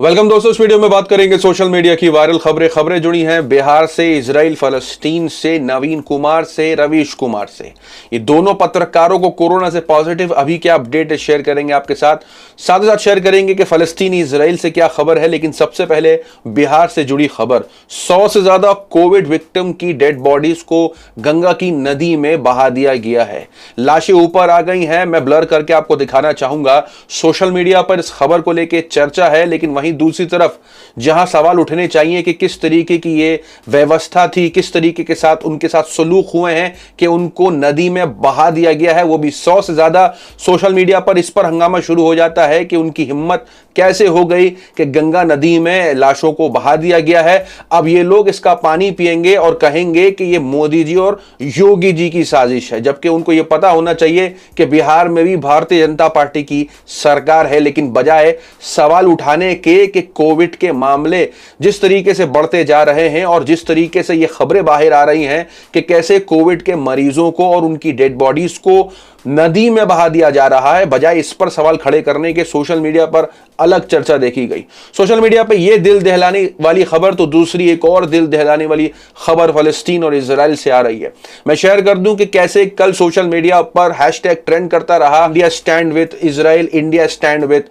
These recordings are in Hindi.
वेलकम दोस्तों, इस वीडियो में बात करेंगे सोशल मीडिया की वायरल खबरें जुड़ी हैं बिहार से, इजराइल फलस्तीन से, नवीन कुमार से, रवीश कुमार से। ये दोनों पत्रकारों को कोरोना से पॉजिटिव अभी क्या अपडेट है शेयर करेंगे आपके साथ ही साथ शेयर करेंगे कि फलस्तीन इजराइल से क्या खबर है। लेकिन सबसे पहले बिहार से जुड़ी खबर, 100 से ज्यादा कोविड विक्टिम की डेड बॉडीज को गंगा की नदी में बहा दिया गया है। लाशें ऊपर आ गई हैं, मैं ब्लर करके आपको दिखाना चाहूंगा। सोशल मीडिया पर इस खबर को लेकर चर्चा है, लेकिन वहीं दूसरी तरफ जहां सवाल उठने चाहिए कि किस तरीके की ये व्यवस्था थी, किस तरीके के साथ उनके साथ सलूक हुए हैं कि उनको नदी में बहा दिया गया है, वो भी 100 से ज्यादा। सोशल मीडिया पर इस पर हंगामा शुरू हो जाता है कि उनकी हिम्मत कैसे हो गई कि गंगा नदी में लाशों को बहा दिया गया है। अब ये लोग इसका पानी पिएंगे और कहेंगे कि ये मोदी जी और योगी जी की साजिश है, जबकि उनको ये पता होना चाहिए कि बिहार में भी भारतीय जनता पार्टी की सरकार है। लेकिन बजाय सवाल उठाने के कि कोविड के मामले जिस तरीके से बढ़ते जा रहे हैं और जिस तरीके से ये खबरें बाहर आ रही हैं कि कैसे कोविड के मरीजों को और उनकी डेड बॉडीज को नदी में बहा दिया जा रहा है, बजाय इस पर सवाल खड़े करने के सोशल मीडिया पर अलग चर्चा देखी गई। सोशल मीडिया पे ये दिल दहलाने वाली खबर तो दूसरी एक और दिल दहलाने वाली खबर फलस्तीन और इजराइल से आ रही है। मैं शेयर कर दूं कि कैसे कल सोशल मीडिया पर हैशटैग ट्रेंड करता रहा, India stand with Israel, India stand with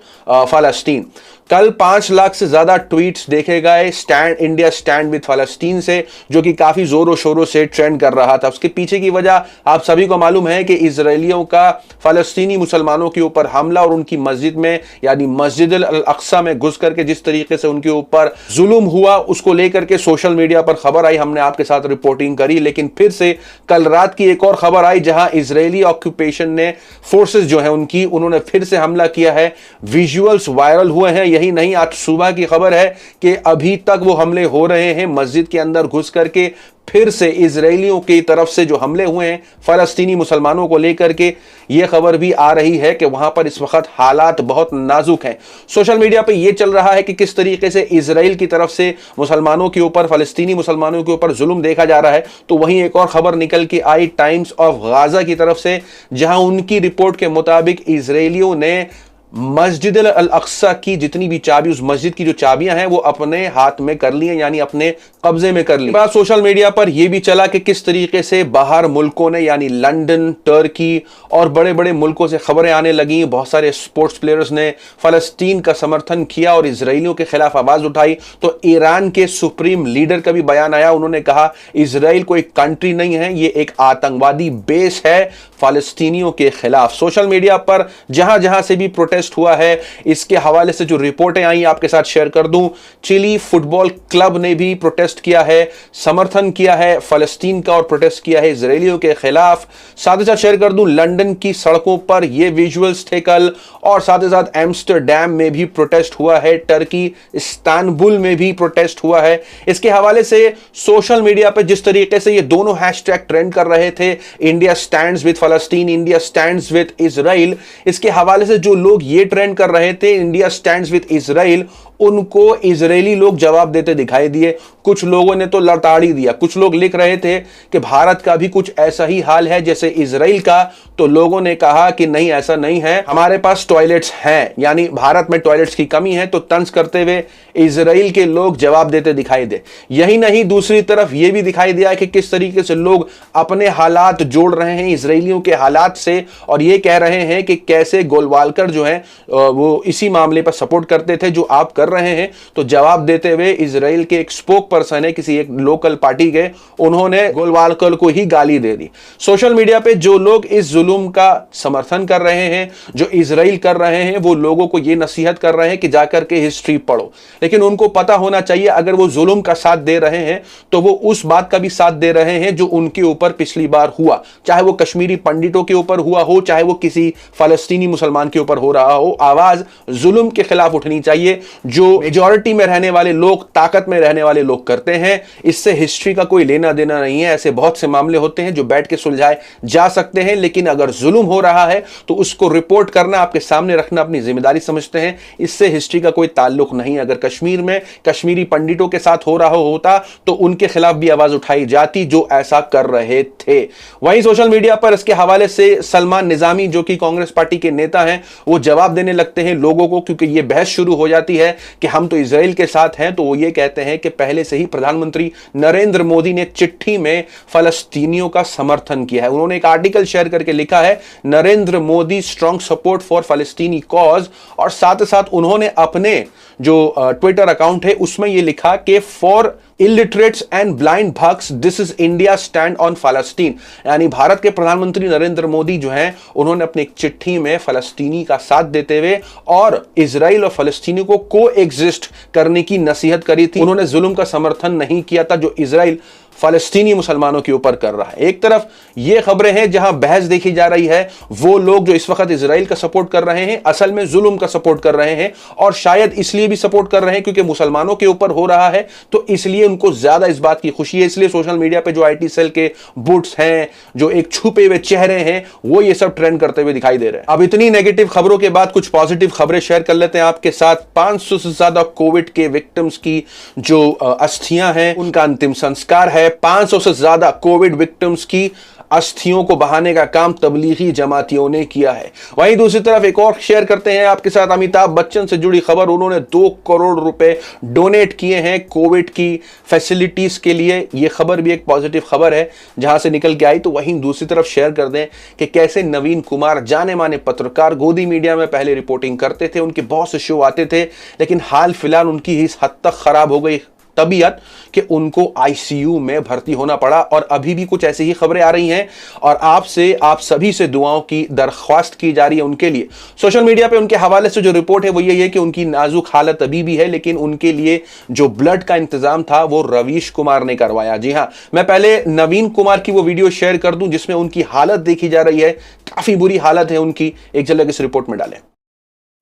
फलस्तीन। कल 5 लाख से ज्यादा ट्वीट्स देखे गए इंडिया स्टैंड विद फलस्तीन से, जो कि काफी जोरों शोरों से ट्रेंड कर रहा था। उसके पीछे की वजह आप सभी को मालूम है कि इजरायलियों का फलस्तीनी मुसलमानों के ऊपर हमला और उनकी मस्जिद में यानी मस्जिद अल अक्सा में घुस करके जिस तरीके से उनके ऊपर जुल्म हुआ, उसको लेकर के सोशल मीडिया पर खबर आई, हमने आपके साथ रिपोर्टिंग करी। लेकिन फिर से कल रात की एक और खबर आई जहां इजरायली ऑक्यूपेशन ने फोर्सेस जो है उन्होंने फिर से हमला किया है। विजुअल्स वायरल हुए हैं। यही नहीं, आज सुबह की खबर है कि अभी तक वो हमले हो रहे हैं मस्जिद के अंदर घुस करके। फिर से इजरायलियों की तरफ से जो हमले हुए हैं फलस्तीनी मुसलमानों को लेकर के, यह खबर भी आ रही है कि वहां पर इस वक्त हालात बहुत नाजुक हैं। सोशल मीडिया पे यह चल रहा है कि किस तरीके से इजराइल की तरफ से मुसलमानों के ऊपर, फलस्तीनी मुसलमानों के ऊपर जुल्म देखा जा रहा है। तो वहीं एक और खबर निकल के आई टाइम्स ऑफ गाजा की तरफ से, जहां उनकी रिपोर्ट के मुताबिक इजरायलियों ने मस्जिद अल अक्सा की जितनी भी चाबी, उस मस्जिद की जो चाबियां हैं वो अपने हाथ में कर ली हैं, यानी अपने कब्जे में कर ली। बात सोशल मीडिया पर यह भी चला कि किस तरीके से बाहर मुल्कों ने यानी लंदन, टर्की और बड़े बड़े मुल्कों से खबरें आने लगी। बहुत सारे स्पोर्ट्स प्लेयर्स ने फलस्तीन का समर्थन किया और इजरायलियों के खिलाफ आवाज उठाई। तो ईरान के सुप्रीम लीडर का भी बयान आया, उन्होंने कहा इजराइल कोई कंट्री नहीं है, ये एक आतंकवादी बेस है फलस्तीनियों के खिलाफ। सोशल मीडिया पर जहां जहां से भी प्रोटेस्ट हुआ है, इसके हवाले से जो रिपोर्टें आई आपके साथ शेयर कर दूं। चिली फुटबॉल क्लब ने भी प्रोटेस्ट किया है, समर्थन किया है फलस्तीन का और प्रोटेस्ट किया है इजरायलियों के खिलाफ। साथ ही साथ शेयर कर दूं, लंदन की सड़कों पर ये विजुअल्स थे कल, और साथ ही साथ एम्स्टरडैम में भी प्रोटेस्ट हुआ है, टर्की इस्तांबुल में भी प्रोटेस्ट हुआ है। इसके हवाले से सोशल मीडिया पर जिस तरीके से ये दोनों हैशटैग ट्रेंड कर रहे थे, इंडिया स्टैंड्स विद फलस्तीन, इंडिया स्टैंड्स विद इजराइल, इसके हवाले से जो लोग ये ट्रेंड कर रहे थे इंडिया स्टैंड्स विद इजराइल, उनको इजरायली लोग जवाब देते दिखाई दिए। कुछ लोगों ने तो लताड़ी दिया, कुछ लोग लिख रहे थे कि भारत का भी कुछ ऐसा ही हाल है जैसे इजराइल का, तो लोगों ने कहा कि नहीं, ऐसा नहीं है, हमारे पास टॉयलेट्स हैं, यानी भारत में टॉयलेट्स की कमी है। तो तंज करते हुए इजराइल के लोग जवाब देते दिखाई दे। यही नहीं, दूसरी तरफ यह भी दिखाई दिया कि किस तरीके से लोग अपने हालात जोड़ रहे हैं इजरायलियों के हालात से, और ये कह रहे हैं कि कैसे गोलवालकर जो है वो इसी मामले पर सपोर्ट करते थे जो आप कर रहे हैं। तो जवाब देते हुए इजराइल के एक स्पोक पर्सन है किसी एक लोकल पार्टी के, उन्होंने गोलवालकर को ही गाली दे दी। सोशल मीडिया पे जो लोग इस जुल्म का समर्थन कर रहे हैं, जो इजराइल कर रहे हैं, वो लोगों को ये नसीहत कर रहे हैं कि जाकर के हिस्ट्री पढ़ो। लेकिन उनको पता होना चाहिए अगर वो जुल्म का साथ दे रहे हैं तो वो उस बात का भी साथ दे रहे हैं जो उनके ऊपर पिछली बार हुआ, चाहे वो कश्मीरी पंडितों के ऊपर हुआ हो, चाहे वो किसी फलस्तीनी मुसलमान के ऊपर हो रहा रहा हो, आवाज जुल्म के खिलाफ उठनी चाहिए जो मेजॉरिटी में रहने वाले लोग, ताकत में रहने वाले लोग करते हैं। इससे हिस्ट्री का कोई लेना देना नहीं है। ऐसे बहुत से मामले होते हैं जो बैठ के सुलझाए जा सकते हैं, लेकिन अगर जुल्म हो रहा है तो उसको रिपोर्ट करना, आपके सामने रखना अपनी जिम्मेदारी समझते हैं। इससे हिस्ट्री का कोई ताल्लुक नहीं। अगर कश्मीर में कश्मीरी पंडितों के साथ हो रहा होता तो उनके खिलाफ भी आवाज उठाई जाती जो ऐसा कर रहे थे। वहीं सोशल मीडिया पर इसके हवाले से सलमान निजामी जो कि कांग्रेस पार्टी के नेता हैं, वो जवाब देने लगते हैं लोगों को, क्योंकि यह बहस शुरू हो जाती है कि हम तो इजराइल के साथ हैं। तो वो ये कहते हैं कि पहले से ही प्रधानमंत्री नरेंद्र मोदी ने चिट्ठी में फलस्तीनियों का समर्थन किया है। उन्होंने एक आर्टिकल शेयर करके लिखा है Narendra Modi strong support for फलस्तीनी कॉज, और साथ साथ उन्होंने अपने जो ट्विटर अकाउंट है उसमें यह लिखा कि for illiterates and blind bhakts this is India stand on फलस्तीन। यानी भारत के प्रधानमंत्री नरेंद्र मोदी जो हैं, उन्होंने अपनी एक चिट्ठी में फलस्तीनी का साथ देते हुए और इजराइल और फलस्तीनी को को एग्जिस्ट करने की नसीहत करी थी। उन्होंने जुल्म का समर्थन नहीं किया था जो इजराइल फलस्तीनी मुसलमानों के ऊपर कर रहा है। एक तरफ ये खबरें हैं जहां बहस देखी जा रही है, वो लोग जो इस वक्त इजराइल का सपोर्ट कर रहे हैं असल में जुल्म का सपोर्ट कर रहे हैं, और शायद इसलिए भी सपोर्ट कर रहे हैं क्योंकि मुसलमानों के ऊपर हो रहा है, तो इसलिए उनको ज्यादा इस बात की खुशी है। इसलिए सोशल मीडिया पे जो आईटी सेल के बुट्स हैं, जो एक छुपे हुए चेहरे हैं, वो ये सब ट्रेंड करते हुए दिखाई दे रहे हैं। अब इतनी नेगेटिव खबरों के बाद कुछ पॉजिटिव खबरें शेयर कर लेते हैं आपके साथ। 500 से ज्यादा कोविड के विक्टिम्स की जो अस्थियां हैं उनका अंतिम संस्कार है। 500 से ज्यादा कोविड विक्टिम्स की अस्थियों को बहाने का काम तबलीगी जमातियों ने किया है। वहीं दूसरी तरफ एक और शेयर करते हैं आपके साथ अमिताभ बच्चन से जुड़ी खबर। उन्होंने 2 करोड़ रुपए डोनेट किए हैं कोविड की फैसिलिटीज के लिए। यह खबर भी एक पॉजिटिव खबर है जहां से निकल के आई। तो वहीं दूसरी तरफ शेयर कर दें कि कैसे नवीन कुमार, जाने माने पत्रकार, गोदी मीडिया में पहले रिपोर्टिंग करते थे, उनके बहुत से शो आते थे, लेकिन हाल फिलहाल उनकी इस हद तक खराब हो गई तबीयत कि उनको आईसीयू में भर्ती होना पड़ा। और अभी भी कुछ ऐसी ही खबरें आ रही हैं और आप सभी से दुआओं की दरख्वास्त की जा रही है उनके लिए। सोशल मीडिया पे उनके हवाले से जो रिपोर्ट है वो यही है कि उनकी नाजुक हालत अभी भी है, लेकिन उनके लिए जो ब्लड का इंतजाम था वो रवीश कुमार ने करवाया। जी हां, मैं पहले नवीन कुमार की वो वीडियो शेयर कर दूं जिसमें उनकी हालत देखी जा रही है। काफी बुरी हालत है उनकी, एक झलक इस रिपोर्ट में डालें।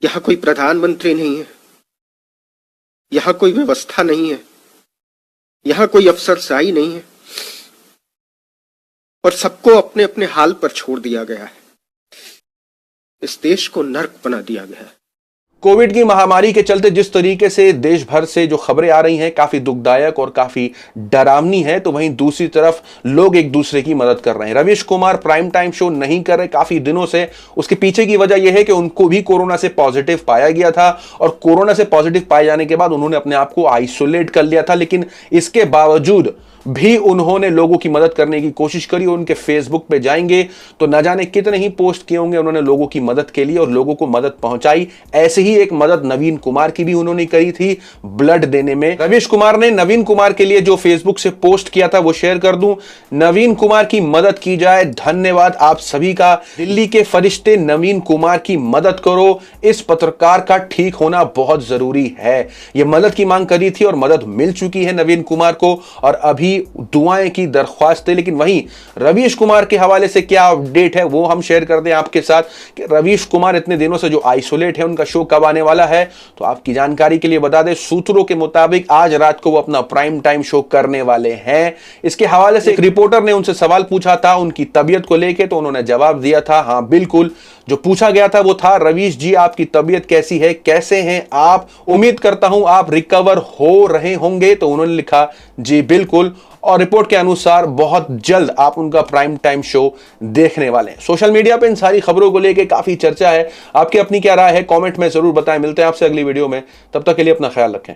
यहां कोई प्रधानमंत्री नहीं है, यहां कोई व्यवस्था नहीं है, यहां कोई अफसरशाही नहीं है, और सबको अपने अपने हाल पर छोड़ दिया गया है। इस देश को नर्क बना दिया गया है। कोविड की महामारी के चलते जिस तरीके से देश भर से जो खबरें आ रही हैं काफी दुखदायक और काफी डरावनी है, तो वहीं दूसरी तरफ लोग एक दूसरे की मदद कर रहे हैं। Ravish Kumar prime time show नहीं कर रहे काफी दिनों से। उसके पीछे की वजह यह है कि उनको भी कोरोना से पॉजिटिव पाया गया था, और कोरोना से पॉजिटिव पाए जाने के बाद उन्होंने अपने आप को आइसोलेट कर लिया था, लेकिन इसके बावजूद भी उन्होंने लोगों की मदद करने की कोशिश करी। उनके फेसबुक पे जाएंगे तो न जाने कितने ही पोस्ट किए होंगे उन्होंने लोगों की मदद के लिए, और लोगों को मदद पहुंचाई। ऐसे ही एक मदद नवीन कुमार की भी उन्होंने करी थी ब्लड देने में। रवीश कुमार ने नवीन कुमार के लिए जो फेसबुक से पोस्ट किया था वो शेयर कर दूं। नवीन कुमार की मदद की जाए, धन्यवाद आप सभी का। दिल्ली के फरिश्ते नवीन कुमार की मदद करो, इस पत्रकार का ठीक होना बहुत जरूरी है। यह मदद की मांग करी थी और मदद मिल चुकी है नवीन कुमार को, और अभी दुआएं की दरख्वास्त है। लेकिन वहीं रवीश कुमार के हवाले से क्या अपडेट है वो हम शेयर कर दें आपके साथ कि रवीश कुमार इतने दिनों से जो आइसोलेट है, उनका शो कब आने वाला है तो आपकी जानकारी के लिए बता दें, सूत्रों के मुताबिक आज रात को वो अपना प्राइम टाइम शो करने वाले हैं। इसके हवाले से एक रिपोर्टर ने उनसे सवाल पूछा था उनकी तबीयत को लेकर, तो उन्होंने जवाब दिया था हां बिल्कुल। जो पूछा गया था वो था, रवीश जी आपकी तबीयत कैसी है, कैसे हैं आप, उम्मीद करता हूं आप रिकवर हो रहे होंगे। तो उन्होंने लिखा जी बिल्कुल, और रिपोर्ट के अनुसार बहुत जल्द आप उनका प्राइम टाइम शो देखने वाले हैं। सोशल मीडिया पे इन सारी खबरों को लेके काफी चर्चा है। आपकी अपनी क्या राय है कमेंट में जरूर बताएं। मिलते हैं आपसे अगली वीडियो में, तब तक के लिए अपना ख्याल रखें।